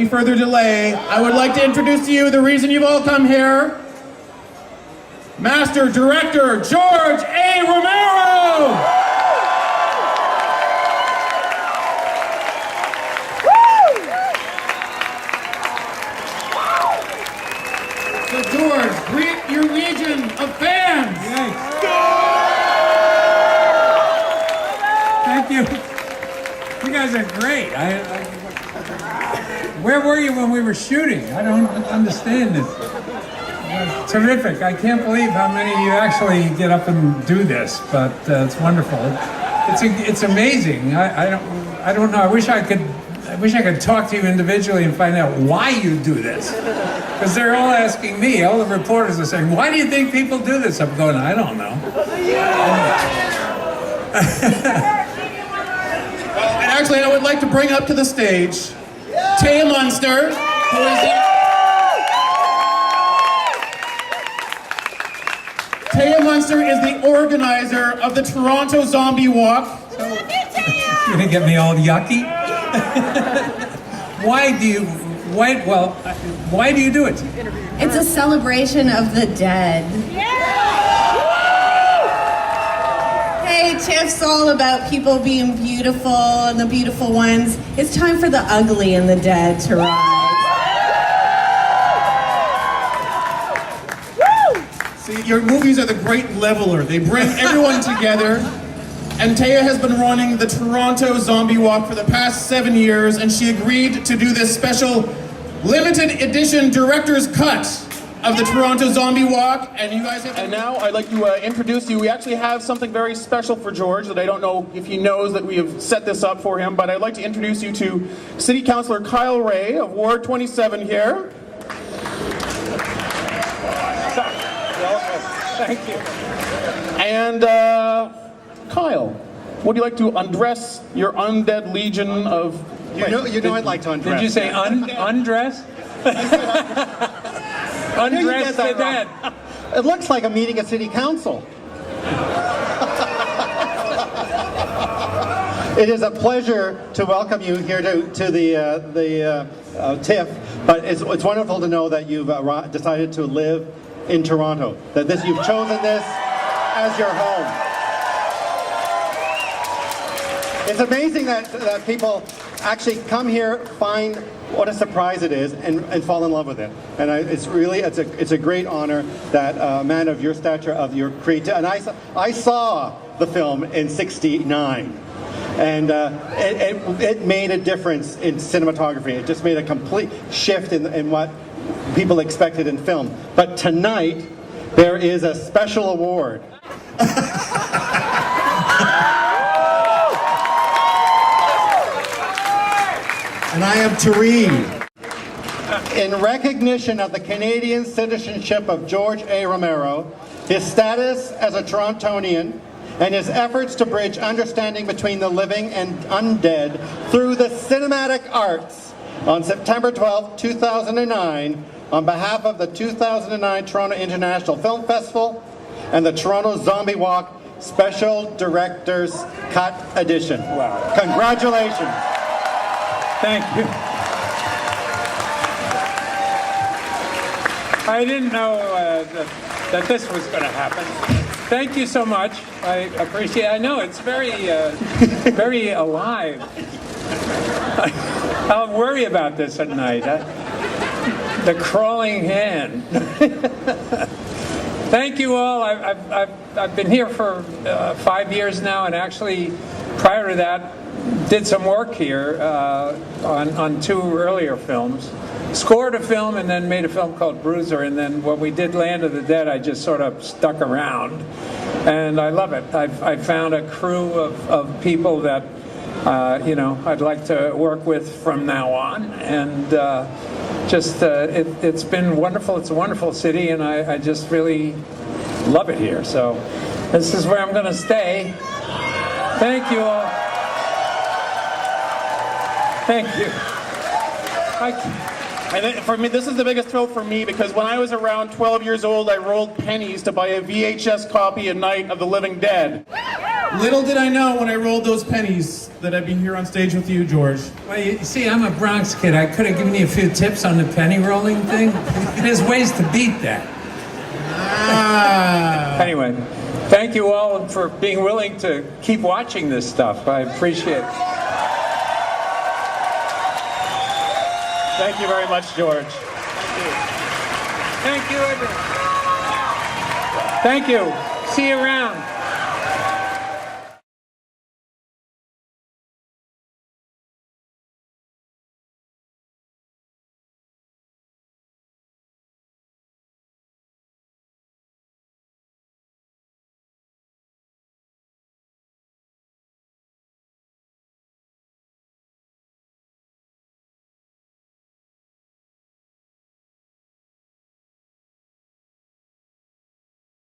further delay, I would like to introduce to you the reason you've all come here. Master Director George A. Romero! So George, greet your legion of fans! Thank you. You guys are great. Where were you when we were shooting? I don't understand this. Terrific. I can't believe how many of you actually get up and do this, but it's wonderful. It's amazing. I don't know. I wish I could talk to you individually and find out why you do this. Because they're all asking me, all the reporters are saying, why do you think people do this? I'm going, I don't know. And actually, I would like to bring up to the stage Taya Munster, who is Taya Munster is the organizer of the Toronto Zombie Walk. You're gonna get me all yucky? Why do you do it? It's a celebration of the dead. Hey, TIFF's all about people being beautiful and the beautiful ones. It's time for the ugly and the dead to rise. See, your movies are the great leveler. They bring everyone together. And Taya has been running the Toronto Zombie Walk for the past 7 years, and she agreed to do this special limited edition director's cut of the Toronto Zombie Walk, and you guys have... And now I'd like to introduce you. We actually have something very special for George that I don't know if he knows that we have set this up for him, but I'd like to introduce you to City Councillor Kyle Ray of Ward 27 here. Thank you. And Kyle, would you like to undress your undead legion of... You know I'd like to undress. Did you say undress? Undress the dead. It looks like a meeting at City Council. It is a pleasure to welcome you here to the TIFF, but it's wonderful to know that you've decided to live in Toronto, that you've chosen this as your home. It's amazing that people actually come here, find what a surprise it is, and fall in love with it. And it's a great honor that a man of your stature, of your creativity, and I saw the film in '69, and it made a difference in cinematography. It just made a complete shift in what people expected in film. But tonight, there is a special award. And I am to read. In recognition of the Canadian citizenship of George A. Romero, his status as a Torontonian, and his efforts to bridge understanding between the living and undead through the cinematic arts, on September 12, 2009, on behalf of the 2009 Toronto International Film Festival and the Toronto Zombie Walk Special Director's Cut Edition. Wow. Congratulations. Thank you. I didn't know that this was going to happen. Thank you so much. I appreciate it. I know it's very, very alive. I'll worry about this at night. The crawling hand. Thank you all. I've been here for 5 years now, and actually prior to that did some work here on 2 earlier films. Scored a film and then made a film called Bruiser, and then when we did Land of the Dead, I just sort of stuck around, and I love it. I found a crew of people that I'd like to work with from now on, and it's been wonderful. It's a wonderful city, and I just really love it here. So this is where I'm going to stay. Thank you all. Thank you. And for me, this is the biggest thrill for me, because when I was around 12 years old, I rolled pennies to buy a VHS copy of Night of the Living Dead. Little did I know when I rolled those pennies that I'd be here on stage with you, George. Well, you see, I'm a Bronx kid. I could have given you a few tips on the penny rolling thing. There's ways to beat that. Anyway, thank you all for being willing to keep watching this stuff. I appreciate it. Thank you very much, George. Thank you, everyone. Thank you. See you around.